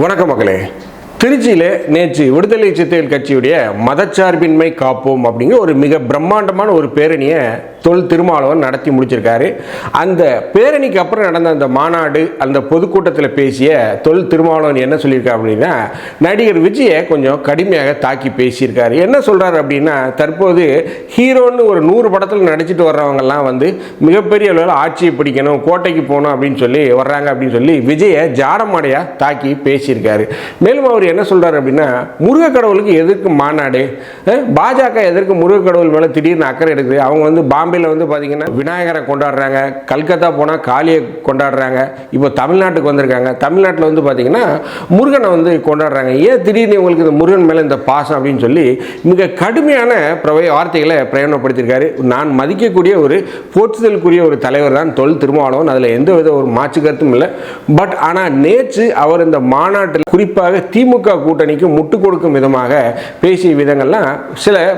வணக்கம் மக்களே. திருச்சியில் நேற்று விடுதலை சிறுத்தைகள் கட்சியுடைய மதச்சார்பின்மை காப்போம் அப்படிங்கிற ஒரு மிக பிரம்மாண்டமான ஒரு பேரணியை தொல் திருமாவளவன் நடத்தி முடிச்சிருக்காரு. அந்த பேரணிக்கு அப்புறம் நடந்த அந்த மாநாடு, அந்த பொதுக்கூட்டத்தில் பேசிய தொல் திருமாவளவன் என்ன சொல்லியிருக்காரு அப்படின்னா, நடிகர் விஜயை கொஞ்சம் கடுமையாக தாக்கி பேசியிருக்காரு. என்ன சொல்கிறார் அப்படின்னா, தற்போது ஹீரோன்னு ஒரு 100 படத்தில் நடிச்சிட்டு வர்றவங்கெல்லாம் மிகப்பெரிய அளவில் ஆட்சியை பிடிக்கணும், கோட்டைக்கு போகணும் அப்படின்னு சொல்லி வர்றாங்க அப்படின்னு சொல்லி விஜயை ஜாடமாடையாக தாக்கி பேசியிருக்காரு. மேலும் அவர் என்ன சொல்றாரு அப்படின்னா, முருக கடவுளுக்கு எதற்கு மாநாடு, பாஜக எதற்கு முருக கடவுள் மேல திடீர்னு அக்கறை எடுக்குது. அவங்க பாம்பேல பாத்தீங்கன்னா விநாயகரை கொண்டாடுறாங்க, கல்கத்தா போனா காளியை கொண்டாடுறாங்க, இப்போ தமிழ்நாட்டுக்கு வந்திருக்காங்க, தமிழ்நாட்டில் பாத்தீங்கன்னா முருகனை கொண்டாடுறாங்க. ஏன் திடீர்னு உங்களுக்கு இந்த முருகன் மேல இந்த பாசம் அப்படின்னு சொல்லி மிக கடுமையான வார்த்தைகளை பிரயோகப்படுத்தியிருக்காரு. நான் மதிக்கக்கூடிய ஒரு போற்றுதலுக்குரிய ஒரு தலைவர் தான் தொல் திருமாவளவன், அதுல எந்த வித ஒரு மாற்று கருத்தும் இல்லை. பட் ஆனா நேற்று அவர் இந்த மாநாட்டில் குறிப்பாக திமுக கூட்டணிக்கு முட்டு கொடுக்கும் விதமாக பேசிய விதங்கள்லாம்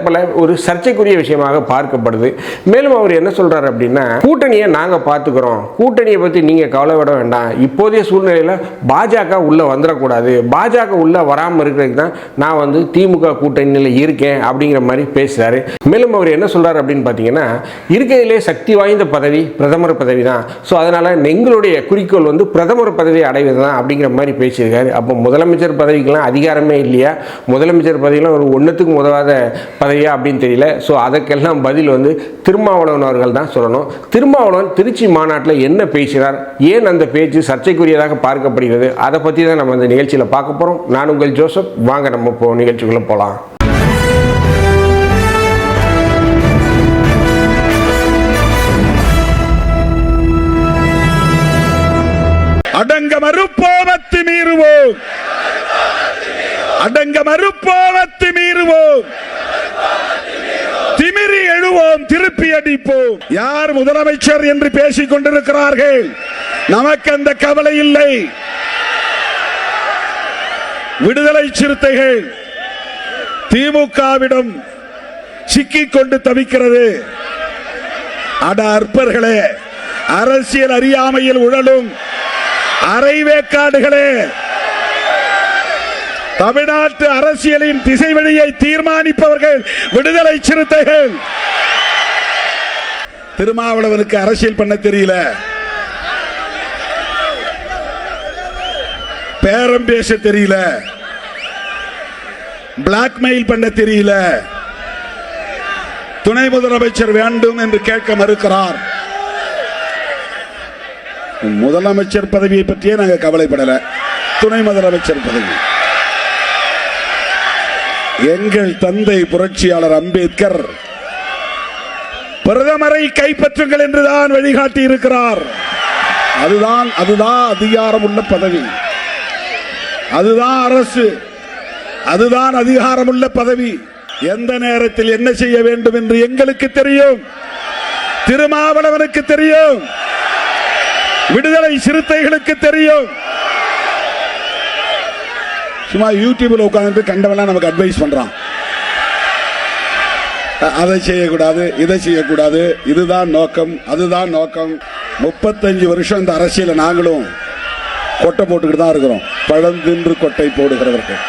பல ஒரு சர்ச்சைக்குரிய விஷயமாக பார்க்கப்படுது. மேலும் அவர் என்ன சொல்றாரு அப்படின்னா, கூட்டணியை நாங்க பார்த்துக்கிறோம், கூட்டணியை பத்தி நீங்க கவலைப்பட வேண்டாம், இப்போதைய சூழ்நிலையில பாஜக உள்ள வந்துடக்கூடாது, பாஜக உள்ள வராமல் இருக்கிறதுக்கு தான் நான் திமுக கூட்டணியில் இருக்கேன் அப்படிங்கிற மாதிரி பேசுறாரு. மேலும் அவர் என்ன சொல்றாரு அப்படின்னு பார்த்தீங்கன்னா, இருக்கிறதுலே சக்தி வாய்ந்த பதவி பிரதமர் பதவி தான், ஸோ அதனால எங்களுடைய குறிக்கோள் பிரதமர் பதவி அடைவது தான் அப்படிங்கிற மாதிரி பேசியிருக்காரு. அப்போ முதலமைச்சர் பதவிக்கெல்லாம் அதிகாரமே இல்லையா, முதலமைச்சர் பதவியெல்லாம் ஒரு ஒன்றுத்துக்கும் உதவாத பதவியா அப்படின்னு தெரியல. ஸோ அதற்கெல்லாம் பதில் திருமாவளவன் அவர்கள் தான் சொல்லணும். திருமாவளவன் திருச்சி மாநாட்டில் என்ன பேசுகிறார், ஏன் அந்த பேச்சு சர்ச்சைக்குரியதாக பார்க்கப்படுகிறது, அதை பற்றி தான் நம்ம இந்த நிகழ்ச்சியில் பார்க்க போகிறோம். நான் உங்கள் ஜோசப். வாங்க நம்ம இப்போ நிகழ்ச்சிக்குள்ளே போகலாம். அடங்க மறுப்போவத்து மீறுவோம், அடங்க மறுப்போவத்து மீறுவோம், திமிரி எழுவோம், திருப்பி அடிப்போம். யார் முதலமைச்சர் என்று பேசிக் கொண்டிருக்கிறார்கள், நமக்கு அந்த கவலை இல்லை. விடுதலை சிறுத்தைகள் திமுகவிடம் சிக்கிக் கொண்டு தவிக்கிறது. அட அற்பர்களே, அரசியல் அறியாமையில் உழலும் அரைவேக்காடுகளே, தமிழ்நாட்டு அரசியலின் திசை வழியை தீர்மானிப்பவர்கள் விடுதலை சிறுத்தைகள். திருமாவளவனுக்கு அரசியல் பண்ண தெரியல, பேரம் பேச தெரியல, பிளாக்மெயில் பண்ண தெரியல, துணை முதலமைச்சர் வேண்டும் என்று கேட்க மறுக்கிறார். முதலமைச்சர் பதவியை பற்றியே நாங்கள் கவலைப்படல, துணை முதலமைச்சர் பதவி எங்கள் தந்தை புரட்சியாளர் அம்பேத்கர் பிரதமரை கைப்பற்றுங்கள் என்றுதான் வழிகாட்டி இருக்கிறார். அதுதான் அதிகாரம் உள்ள பதவி, அதுதான் அரசு, அதுதான் அதிகாரம் உள்ள பதவி. எந்த நேரத்தில் என்ன செய்ய வேண்டும் என்று எங்களுக்கு தெரியும், திருமாவளவனுக்கு தெரியும், விடுதலை சிறுத்தைகளுக்கு தெரியும். சும்மா யூடியூப்ல உட்கார்ந்து கண்டவெல்லாம் நமக்கு அட்வைஸ் பண்றான், அதை செய்யக்கூடாது, இதை செய்யக்கூடாது, இதுதான் நோக்கம், அதுதான் நோக்கம். 35 வருஷம் இந்த அரசியல நாங்களும் கொட்டை போட்டுக்கிட்டு தான் இருக்கிறோம், பழம் தின்று கொட்டை போடுகிறவர்கள்.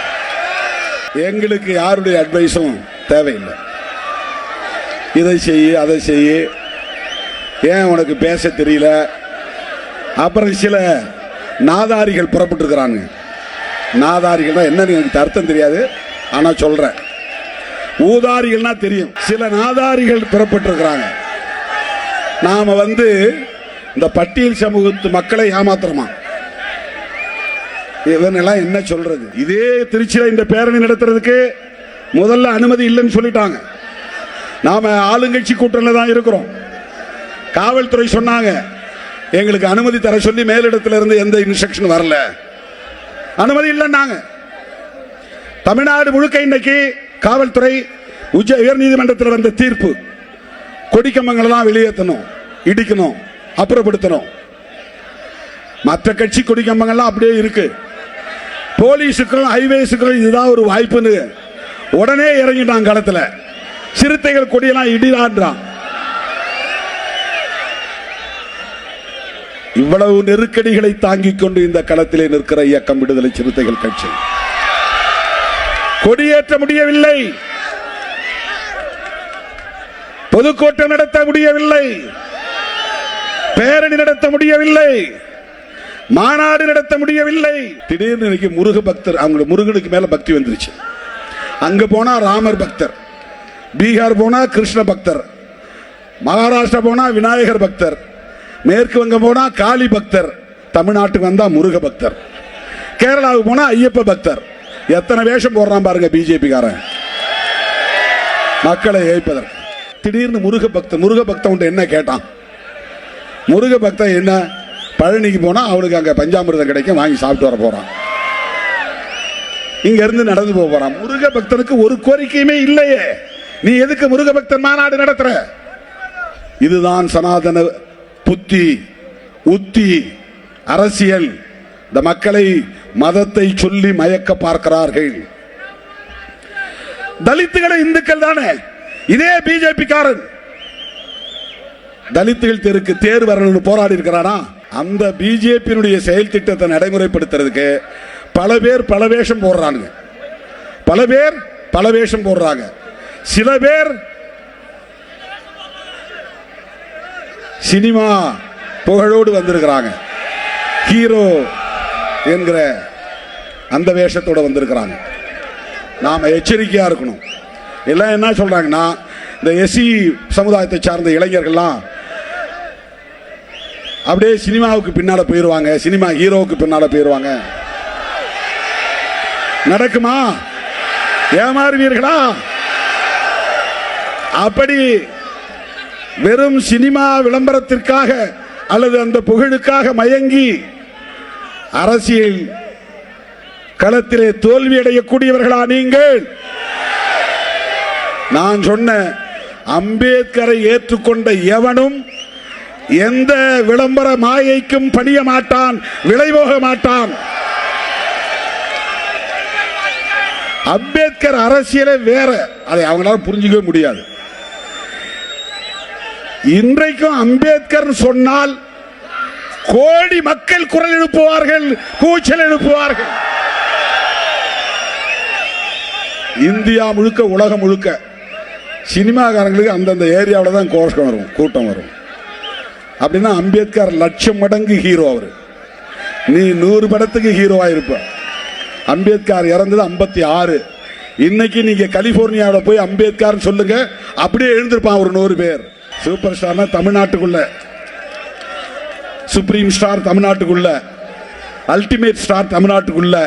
எங்களுக்கு யாருடைய அட்வைஸும் தேவையில்லை. இதை செய்ய, அதை செய்ய, ஏன் உனக்கு பேச தெரியல. அப்புறம் சில நாதாரிகள் புறப்பட்டு இருக்கிறாங்க. நாதாரிகள் என்னன்னு எனக்கு அர்த்தம் தெரியாது, ஆனா சொல்றேன். ஊதாரிகள்னா தெரியும். சில நாதாரிகள் புறப்பட்டு இருக்கிறாங்க. நாம இந்த பட்டியல் சமூகத்து மக்களை ஏமாத்துறோமா, இவனெல்லாம் என்ன சொல்றது? இதே திருச்சியில இந்த பேரணி நடத்துறதுக்கு முதல்ல அனுமதி இல்லைன்னு சொல்லிட்டாங்க. நாம ஆளுங்கட்சி கூட்டணியில தான் இருக்கிறோம். காவல்துறை சொன்னாங்க, எங்களுக்கு அனுமதி தர சொல்லி மேலிடத்துல இருந்து எந்த இன்ஸ்ட்ரக்ஷன் வரல, அனுமதி இல்லைன்னாங்க. தமிழ்நாடு முழுக்க இன்னைக்கு காவல்துறை உயர் நீதிமன்றத்தில் வந்த தீர்ப்பு, கொடிக்கம்பங்களை தான் வெளியேற்றணும், இடிக்கணும், அப்புறப்படுத்தணும். மற்ற கட்சி கொடிக்கம்பங்கள்லாம் அப்படியே இருக்கு. போலீஸுக்கும் ஹைவேஸுக்கும் இதுதான் ஒரு வாய்ப்புன்னு உடனே இறங்கிட்டான் களத்துல. சிறுத்தைகள் கொடியெல்லாம் இடிடான்றான். இவ்வளவு நெருக்கடிகளை தாங்கிக் கொண்டு இந்த களத்திலே நிற்கிற இயக்கம் விடுதலை சிறுத்தைகள் கட்சி. கொடியேற்ற முடியவில்லை, பொதுக்கூட்டம் நடத்த முடியவில்லை, பேரணி நடத்த முடியவில்லை, மாநாடு நடத்த முடியவில்லை. திடீர்னு இன்னைக்கு முருக பக்தர், அவங்க முருகனுக்கு மேல பக்தி வந்துருச்சு. அங்க போனா ராமர் பக்தர், பீகார் போனா கிருஷ்ண பக்தர், மகாராஷ்டிரா போனா விநாயகர் பக்தர், மேற்கு வங்கம் போனா காளி பக்தர், தமிழ்நாட்டுக்கு வந்தா முருக பக்தர், கேரளாவுக்கு போனா ஐயப்ப பக்தர். எத்தனை வேஷம் போடுறான் பாருங்க பிஜேபி காரன் மக்களை ஏய்ப்பதற்கு. திடீர்னு முருக பக்தன் என்ன கேட்டான்? முருக பக்தன் என்ன, பழனிக்கு போனா அவனுக்கு அங்க பஞ்சாமிர்தம் கிடைக்கும், வாங்கி சாப்பிட்டு வர போறான், இங்க இருந்து நடந்து போறான். முருக பக்தனுக்கு ஒரு கோரிக்கையுமே இல்லையே, நீ எதுக்கு முருக பக்தன் மாநாடு நடத்துற? இதுதான் சனாதன புத்தி, உத்தி, அரசியல். இந்த மக்களை மதத்தை சொல்லி மயக்க பார்க்கிறார்கள். தலித்துகளை இந்துக்கள் தானே, இதே பிஜேபி காரன் தலித்துகள் தெருக்கு தேர் வரணும்னு போராடி இருக்கிறானா? அந்த பிஜேபியினுடைய செயல் திட்டத்தை நடைமுறைப்படுத்துறதுக்கு பல பேர் பல வேஷம் போடுறாங்க, பல பேர் பல வேஷம் போடுறாங்க. சில பேர் சினிமா புகழோடு வந்திருக்கிறாங்க, ஹீரோ என்கிற அந்த வேஷத்தோட வந்திருக்கிறாங்க. நாம எச்சரிக்கையா இருக்கணும். எல்லாம் என்ன சொல்றாங்கன்னா, இந்த எஸ்சி சமுதாயத்தை சார்ந்த இளைஞர்கள்லாம் அப்படியே சினிமாவுக்கு பின்னால போயிருவாங்க, சினிமா ஹீரோவுக்கு பின்னால போயிருவாங்க. நடக்குமா? ஏமாறுவீர்களா? அப்படி வெறும் சினிமா விளம்பரத்திற்காக அல்லது அந்த புகழுக்காக மயங்கி அரசியல் களத்திலே தோல்வி அடையக்கூடியவர்களா நீங்கள்? நான் சொன்ன அம்பேத்கரை ஏற்றுக்கொண்ட எவனும் எந்த விளம்பர மாயைக்கும் பணிய மாட்டான், விளைவோக மாட்டான். அம்பேத்கர் அரசியலே வேற, அதை அவங்களால புரிஞ்சுக்கவே முடியாது. இன்றைக்கும் அம்பேத்கர் சொன்னால் கோடி மக்கள் குரல் எழுப்புவார்கள், கூச்சல் எழுப்புவார்கள். இந்தியா முழுக்க, உலகம் முழுக்க சினிமாக்காரங்களுக்கு அந்தந்த ஏரியாவில் தான் கோஷம் வரும், கூட்டம் வரும். அப்படின்னா அம்பேத்கர் லட்சம் மடங்கு ஹீரோ. அவர் நீ 100 படத்துக்கு ஹீரோவா இருப்ப. அம்பேத்கர் இறந்தது 56. இன்னைக்கு நீங்க கலிபோர்னியாவில் போய் அம்பேத்கர் சொல்லுங்க, அப்படியே எழுந்திருப்பான் ஒரு 100 பேர். சூப்பர் ஸ்டார்னா தமிழ்நாட்டுக்குள்ள, சுப்ரீம் ஸ்டார் தமிழ்நாட்டுக்குள்ள, அல்டிமேட் ஸ்டார் தமிழ்நாட்டுக்குள்ள,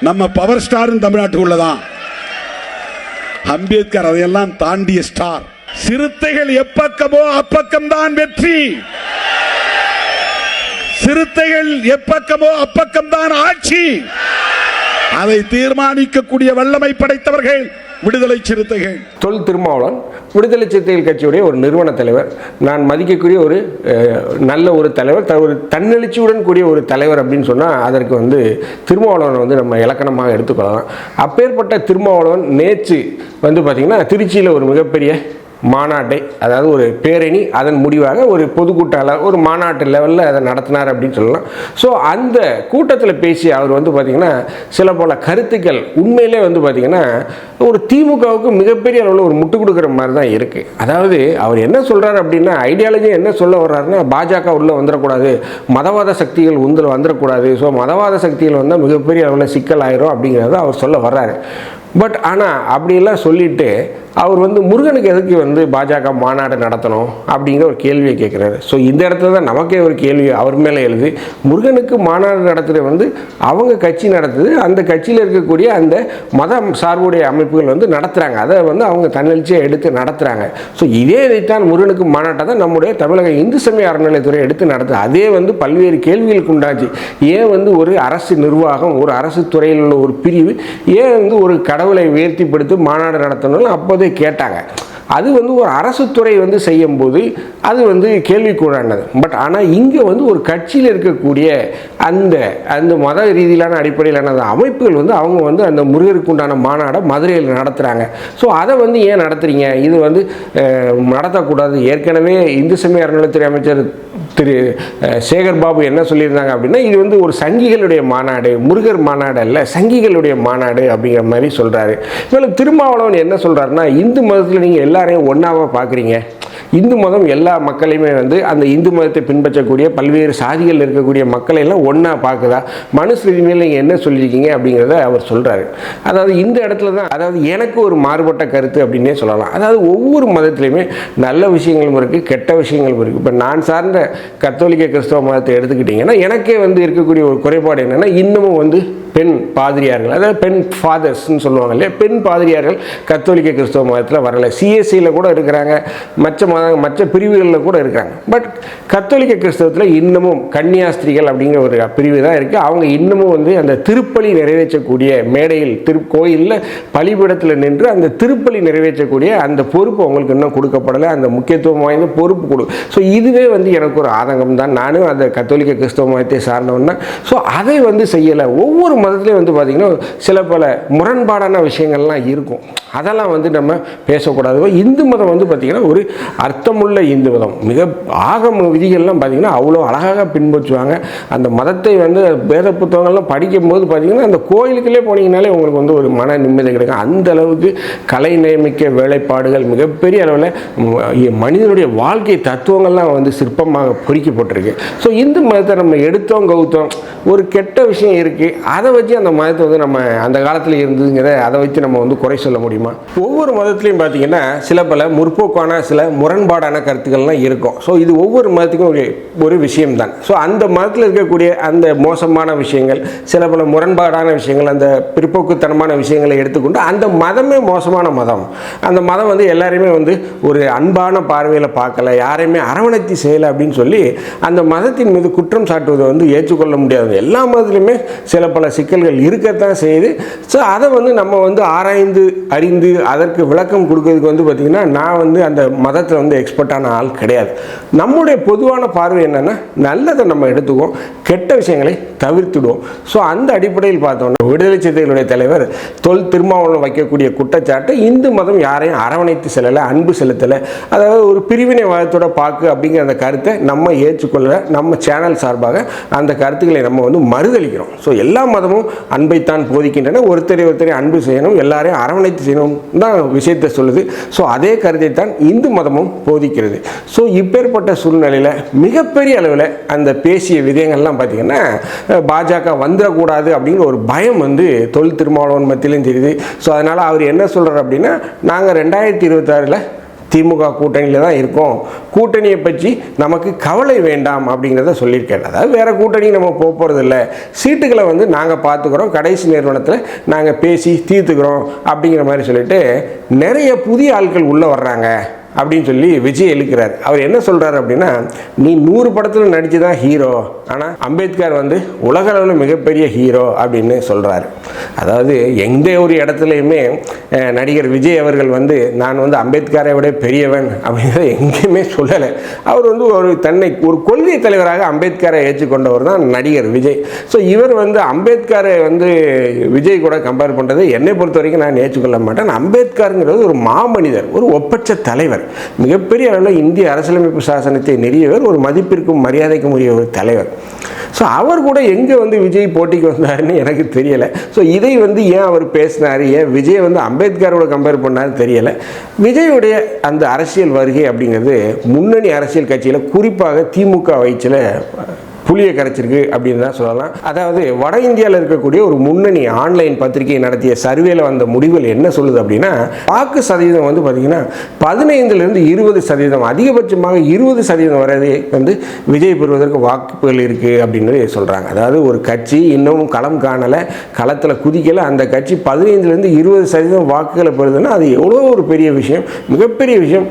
நம்ம பவர் ஸ்டார் தமிழ்நாட்டுக்குள்ள தான். அம்பேத்கர் அதையெல்லாம் தாண்டிய ஸ்டார். சிறுத்தைகள் எப்பக்கமோ அப்பக்கம் தான் வெற்றி, சிறுத்தைகள் எப்பக்கமோ அப்பக்கம் தான் ஆட்சி. அதை தீர்மானிக்கக்கூடிய வல்லமை படைத்தவர்கள் விடுதலை சிறுத்தைகள். தொல் திருமாவளவன் விடுதலை சிறுத்தைகள் கட்சியுடைய ஒரு நிறுவன தலைவர், நான் மதிக்கக்கூடிய ஒரு நல்ல ஒரு தலைவர், ஒரு தன்னெழுச்சியுடன் கூடிய ஒரு தலைவர் அப்படின்னு சொன்னால் அதற்கு திருமாவளவன் நம்ம இலக்கணமாக எடுத்துக்கொள்ளலாம். அப்பேற்பட்ட திருமாவளவன் நேற்று பார்த்திங்கன்னா திருச்சியில் ஒரு மிகப்பெரிய மாநாட்டை, அதாவது ஒரு பேரணி, அதன் முடிவாக ஒரு பொதுக்கூட்ட ஒரு மாநாட்டு லெவலில் அதை நடத்தினார் அப்படின்னு சொல்லலாம். ஸோ அந்த கூட்டத்தில் பேசி அவர் பார்த்திங்கன்னா சில பல கருத்துக்கள் உண்மையிலே பார்த்திங்கன்னா ஒரு திமுகவுக்கு மிகப்பெரிய அளவில் ஒரு முட்டு கொடுக்குற மாதிரி தான் இருக்குது. அதாவது அவர் என்ன சொல்கிறார் அப்படின்னா, ஐடியாலஜி என்ன சொல்ல வர்றாருன்னா, பாஜக உள்ளே வந்துடக்கூடாது, மதவாத சக்திகள் உந்தில் வந்துடக்கூடாது, ஸோ மதவாத சக்திகள் வந்தால் மிகப்பெரிய அளவில் சிக்கல் ஆயிரும் அப்படிங்கிறத அவர் சொல்ல வர்றாரு. பட் ஆனால் அப்படியெல்லாம் சொல்லிட்டு அவர் முருகனுக்கு எதுக்கு பாஜக மாநாடு நடத்தணும் அப்படிங்கிற ஒரு கேள்வியை கேட்குறாரு. ஸோ இந்த இடத்துல தான் நமக்கே ஒரு கேள்வி அவர் மேலே எழுது. முருகனுக்கு மாநாடு நடத்துகிறது அவங்க கட்சி நடத்துது, அந்த கட்சியில் இருக்கக்கூடிய அந்த மதம் சார்புடைய அமைப்புகள் நடத்துகிறாங்க, அதை அவங்க தன்னெழுச்சியை எடுத்து நடத்துகிறாங்க. ஸோ இதைத்தான் முருகனுக்கு மாநாட்டை தான் நம்முடைய தமிழக இந்து சமய அறநிலையத்துறை எடுத்து நடத்துது. அதே பல்வேறு கேள்விகளுக்கு உண்டாச்சு. ஏன் ஒரு அரசு நிர்வாகம், ஒரு அரசு துறையில் உள்ள ஒரு பிரிவு ஏன் ஒரு கடவுளை உயர்த்திப்படுத்தி மாநாடு நடத்தணும்னு அப்போதே கேட்டாங்க. அது வந்து ஒரு அரசு துறை வந்து செய்யும்போது அது வந்து கேள்விக்குள்ளானது. பட் ஆனால் இங்கே வந்து ஒரு கட்சியில் இருக்கக்கூடிய அந்த அந்த மத ரீதியிலான அடிப்படையிலான அந்த அமைப்புகள் வந்து அவங்க வந்து அந்த முருகருக்கு உண்டான மாநாடை மதுரையில் நடத்துகிறாங்க. ஸோ அதை வந்து ஏன் நடத்துகிறீங்க, இது வந்து நடத்தக்கூடாது. ஏற்கனவே இந்து சமய அறநிலையத்துறை அமைச்சர் திரு சேகர் பாபு என்ன சொல்லியிருந்தாங்க அப்படின்னா, இது வந்து ஒரு சங்கிகளுடைய மாநாடு, முருகர் மாநாடு அல்ல, சங்கிகளுடைய மாநாடு அப்படிங்கிற மாதிரி சொல்கிறாரு. மேலும் திருமாவளவன் என்ன சொல்கிறாருன்னா, இந்து மதத்தில் நீங்கள் எல்லாரையும் ஒன்றாவாக பார்க்குறீங்க, இந்து மதம் எல்லா மக்களையுமே வந்து அந்த இந்து மதத்தை பின்பற்றக்கூடிய பல்வேறு சாதிகள் இருக்கக்கூடிய மக்களை எல்லாம் ஒன்றா பார்க்குதா, மனுஸ்மிருதியில் நீங்கள் என்ன சொல்லியிருக்கீங்க அப்படிங்கிறத அவர் சொல்கிறாரு. அதாவது இந்த இடத்துல தான் அதாவது எனக்கு ஒரு மாறுபட்ட கருத்து அப்படின்னே சொல்லலாம். அதாவது ஒவ்வொரு மதத்துலையுமே நல்ல விஷயங்களும் இருக்குது, கெட்ட விஷயங்களும் இருக்குது. இப்போ நான் சார்ந்த கத்தோலிக்க கிறிஸ்தவ மதத்தை எடுத்துக்கிட்டிங்கன்னா எனக்கே வந்து இருக்கக்கூடிய ஒரு குறைபாடு என்னென்னா, இன்னமும் வந்து பெண் பாதிரியார்கள், அதாவது பெண் ஃபாதர்ஸ்ன்னு சொல்லுவாங்க இல்லையா, பெண் பாதிரியார்கள் கத்தோலிக்க கிறிஸ்தவ மதத்தில் வரலை. சிஎஸ்சியில் கூட இருக்கிறாங்க, மற்ற பிரிவுகளில் கூட இருக்கிறாங்க. பட் கத்தோலிக்க கிறிஸ்தவத்தில் இன்னமும் கன்னியாஸ்திரிகள் அப்படிங்கிற ஒரு பிரிவு தான் இருக்குது. அவங்க இன்னமும் வந்து அந்த திருப்பலி நிறைவேற்றக்கூடிய மேடையில் கோயிலில் பலிபீடத்தில் நின்று அந்த திருப்பலி நிறைவேற்றக்கூடிய அந்த பொறுப்பு அவங்களுக்கு இன்னும் கொடுக்கப்படலை, அந்த முக்கியத்துவம் வாய்ந்த பொறுப்பு கொடு. ஸோ இதுவே வந்து எனக்கு ஒரு ஆதங்கம் தான். நானும் அந்த கத்தோலிக்க கிறிஸ்தவ மதத்தை சார்ந்தவன் தான். ஸோ அதை வந்து செய்யலை. ஒவ்வொரு மதத்துலேயும் வந்து பார்த்திங்கன்னா சில பல முரண்பாடான விஷயங்கள்லாம் இருக்கும், அதெல்லாம் வந்து நம்ம பேசக்கூடாது. இந்து மதம் வந்து பார்த்திங்கன்னா ஒரு அர்த்தமுள்ள இந்து மதம், மிக ஆகம விதிகள்லாம் பார்த்திங்கன்னா அவ்வளோ அழகாக பின்பற்றுவாங்க. அந்த மதத்தை வந்து வேத புத்தகங்கள்லாம் படிக்கும்போது பார்த்திங்கன்னா அந்த கோயிலுக்குள்ளே போனீங்கனாலே உங்களுக்கு வந்து ஒரு மன நிம்மதி கிடைக்கும். அந்த அளவுக்கு கலை நியமிக்க வேலைப்பாடுகள் மிகப்பெரிய அளவில் மனிதனுடைய வாழ்க்கை தத்துவங்கள்லாம் வந்து சிற்பமாக பொறிக்கப்பட்டிருக்கு. ஸோ இந்து மதத்தை நம்ம எடுத்தோம் கவுத்தோம், ஒரு கெட்ட விஷயம் இருக்குது, அதை வச்சு அந்த மதத்தை வந்து நம்ம அந்த காலத்தில் இருந்ததுங்கிறத அதை வச்சு நம்ம வந்து குறை சொல்ல முடியுமா? ஒவ்வொரு மதத்துலையும் பார்த்திங்கன்னா சில பல முற்போக்கான சில முரண்பாடான கருத்துக்கள்லாம் இருக்கும். ஸோ இது ஒவ்வொரு மதத்துக்கும் ஒரு விஷயம்தான். ஸோ அந்த மதத்தில் இருக்கக்கூடிய அந்த மோசமான விஷயங்கள், சில பல முரண்பாடான விஷயங்கள், அந்த பிற்போக்குத்தனமான விஷயங்களை எடுத்துக்கொண்டு அந்த மதமே மோசமான மதம், அந்த மதம் வந்து எல்லாரையுமே வந்து ஒரு அன்பான பார்வையில் பார்க்கல, யாரையுமே அரவணைத்து செய்யலை அப்படின்னு சொல்லி அந்த மதத்தின் மீது குற்றம் சாட்டுவதை வந்து ஏற்றுக்கொள்ள முடியாது. எல்லா மதத்துலையுமே சில பல சிக்கல்கள் இருக்கத்தான் செய்யுது. ஸோ அதை வந்து நம்ம வந்து ஆராய்ந்து அறிந்து அதற்கு விளக்கம் கொடுக்கறதுக்கு வந்து பார்த்திங்கன்னா நான் வந்து அந்த மதத்தில் வந்து எக்ஸ்பர்ட்டான ஆள் கிடையாது. நம்முடைய பொதுவான பார்வை என்னென்னா, நல்லதை நம்ம எடுத்துக்குவோம், கெட்ட விஷயங்களை தவிர்த்துடுவோம். ஸோ அந்த அடிப்படையில் பார்த்தோம்னா விடுதலை சிறுத்தைகளுடைய தலைவர் திருமாவளவன் வைக்கக்கூடிய குற்றச்சாட்டு, இந்து மதம் யாரையும் அரவணைத்து செல்லலை, அன்பு செலுத்தலை, அதாவது ஒரு பிரிவினைவாதத்தோட பார்க்கு அப்படிங்கிற அந்த கருத்தை நம்ம ஏற்றுக்கொள்ள நம்ம சேனல் சார்பாக அந்த கருத்துக்களை நம்ம வந்து மறுதளிக்கிறோம். ஸோ எல்லா மதமும் அன்பைத்தான் போதிக்கின்றன, ஒருத்தரை அன்பு செய்யணும், எல்லாரையும் அரவணைத்து செய்யணும் தான் விஷயத்தை சொல்லுது. ஸோ அதே கருத்தை தான் இந்து மதமும் போதிக்கிறது. ஸோ இப்பேற்பட்ட சூழ்நிலையில் மிகப்பெரிய அளவில் அந்த பேசிய விதயங்கள்லாம் பார்த்திங்கன்னா பாஜக வந்துடக்கூடாது அப்படிங்கிற ஒரு பயம் வந்து திருமாவளவன் மத்தியிலும் தெரியுது. ஸோ அதனால் அவர் என்ன சொல்கிறார் அப்படின்னா, நாங்கள் 2026 திமுக கூட்டணியில் தான் இருக்கோம், கூட்டணியை பற்றி நமக்கு கவலை வேண்டாம் அப்படிங்கிறத சொல்லியிருக்கேன். அதாவது வேறு கூட்டணி நம்ம போகிறதில்ல, சீட்டுகளை வந்து நாங்கள் பார்த்துக்கிறோம், கடைசி நிறுவனத்தில் நாங்கள் பேசி தீர்த்துக்கிறோம் அப்படிங்கிற மாதிரி சொல்லிட்டு நிறைய புதிய ஆட்கள் உள்ளே வர்றாங்க அப்படின்னு சொல்லி விஜய் எழுக்கிறார். அவர் என்ன சொல்கிறார் அப்படின்னா, நீ 100 படத்தில் நடித்து தான் ஹீரோ, ஆனால் அம்பேத்கர் வந்து உலக அளவில் மிகப்பெரிய ஹீரோ அப்படின்னு சொல்கிறார். அதாவது எந்த ஒரு இடத்துலையுமே நடிகர் விஜய் அவர்கள் வந்து நான் வந்து அம்பேத்கரை விட பெரியவன் அப்படிங்கிறத எங்கேயுமே சொல்லலை. அவர் வந்து தன்னை ஒரு கொள்கை தலைவராக அம்பேத்கரை ஏற்றுக்கொண்டவர் தான் நடிகர் விஜய். ஸோ இவர் வந்து அம்பேத்கரை வந்து விஜய் கூட கம்பேர் பண்ணுறது என்னை பொறுத்த வரைக்கும் நான் ஏற்றுக்கொள்ள மாட்டேன். அம்பேத்கருங்கிறது ஒரு மாமனிதர், ஒரு ஒப்பற்ற தலைவர், மிகப்பெரிய அளவில் இந்திய அரசியலமைப்பு சாசனத்தை நிறுவியவர், ஒரு மதிப்பிற்கும் மரியாதைக்கும் உரிய ஒரு தலைவர். ஸோ அவர் கூட எங்கே வந்து விஜய் போட்டிக்கு வந்தாருன்னு எனக்கு தெரியலை. ஸோ இதை வந்து ஏன் அவர் பேசினார், ஏன் விஜய் வந்து அம்பேத்கரோட கம்பேர் பண்ணாருன்னு தெரியலை. விஜயுடைய அந்த அரசியல் வருகை அப்படிங்கிறது முன்னணி அரசியல் கட்சியில் குறிப்பாக திமுக வயிற்றில் புளியை கரைச்சிருக்கு அப்படின்னு தான் சொல்லலாம். அதாவது வட இந்தியாவில் இருக்கக்கூடிய ஒரு முன்னணி ஆன்லைன் பத்திரிகை நடத்திய சர்வேல வந்த முடிவுகள் என்ன சொல்லுது அப்படின்னா, வாக்கு சதவீதம் வந்து பார்த்திங்கன்னா 15% 20%, அதிகபட்சமாக 20% வரை வந்து விஜய் பெறுவதற்கு வாக்குகள் இருக்குது அப்படின்னு சொல்கிறாங்க. அதாவது ஒரு கட்சி இன்னமும் களம் காணலை, களத்தில் குதிக்கலை, அந்த கட்சி 15% 20% வாக்குகளை பெறுதுன்னா அது எவ்வளோ ஒரு பெரிய விஷயம், மிகப்பெரிய விஷயம்.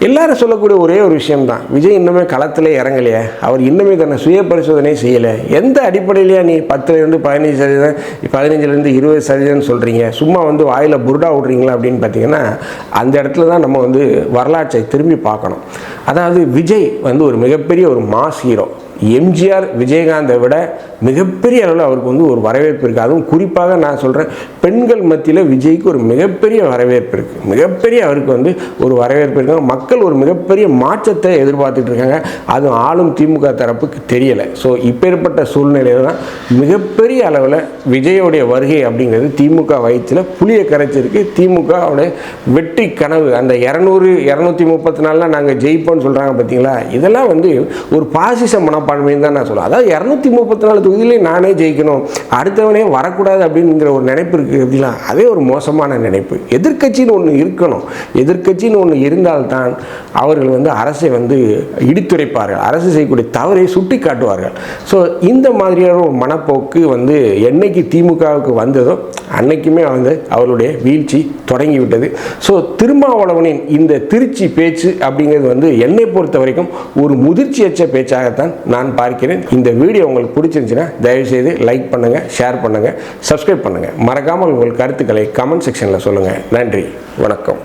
எல்லாரும் சொல்லக்கூடிய ஒரே ஒரு விஷயம்தான், விஜய் இன்னுமே களத்தில் இறங்கலையே, அவர் இன்னுமே தன்னை சுய பரிசோதனை செய்யலை. எந்த அடிப்படையிலேயே நீ 10% 15%, 15% 20% சொல்கிறீங்க, சும்மா வந்து வாயில் புருடா விட்றீங்களா அப்படின்னு பார்த்தீங்கன்னா, அந்த இடத்துல தான் நம்ம வந்து வரலாற்றை திரும்பி பார்க்கணும். அதாவது விஜய் வந்து ஒரு மிகப்பெரிய ஒரு மாஸ் ஹீரோ. எம்ஜிஆர் விஜயகாந்தை விட மிகப்பெரிய அளவில் அவருக்கு வந்து ஒரு வரவேற்பு இருக்குது. அதுவும் குறிப்பாக நான் சொல்கிறேன், பெண்கள் மத்தியில் விஜய்க்கு ஒரு மிகப்பெரிய வரவேற்பு இருக்குது. மிகப்பெரிய அவருக்கு வந்து ஒரு வரவேற்பு இருக்காங்க. மக்கள் ஒரு மிகப்பெரிய மாற்றத்தை எதிர்பார்த்துட்டு இருக்காங்க. அதுவும் ஆளும் திமுக தரப்புக்கு தெரியலை. ஸோ இப்பேற்பட்ட சூழ்நிலையில் தான் மிகப்பெரிய அளவில் விஜயோடைய வருகை அப்படிங்கிறது திமுக வயிற்றில் புளியை கரைச்சிருக்கு. திமுகவுடைய வெற்றி கனவு, அந்த 200 234 நாங்கள் ஜெயிப்போம்னு சொல்கிறாங்க பார்த்தீங்களா, இதெல்லாம் வந்து ஒரு பாசிச மனப்பான்மைன்னு தான் நான் சொல்லுவேன். அதாவது 234 தொகுதியிலே நானே ஜெயிக்கணும், அடுத்தவனே வரக்கூடாது அப்படிங்கிற ஒரு நினைப்பு இருக்குது அப்படின்னா, அதே ஒரு மோசமான நினைப்பு. எதிர்க்கட்சின்னு ஒன்று இருக்கணும். எதிர்க்கட்சின்னு ஒன்று இருந்தால்தான் அவர்கள் வந்து அரசை வந்து இடித்துரைப்பார்கள், அரசு செய்யக்கூடிய தவறை சுட்டி காட்டுவார்கள். ஸோ இந்த மாதிரியான ஒரு மனப்போக்கு வந்து என்னைக்கு திமுகவுக்கு வந்ததோ அன்னைக்குமே வந்து அவருடைய வீழ்ச்சி தொடங்கிவிட்டது. ஸோ திருமாவளவனின் இந்த திருச்சி பேச்சு அப்படிங்கிறது வந்து என்னை பொறுத்த வரைக்கும் ஒரு முதிர்ச்சியற்ற பேச்சாகத்தான் நான் பார்க்கிறேன். இந்த வீடியோ உங்களுக்கு பிடிச்சிருந்துச்சுன்னா தயவுசெய்து லைக் பண்ணுங்கள், ஷேர் பண்ணுங்கள், சப்ஸ்கிரைப் பண்ணுங்கள். மறக்காமல் உங்கள் கருத்துக்களை கமெண்ட் செக்ஷனில் சொல்லுங்கள். நன்றி, வணக்கம்.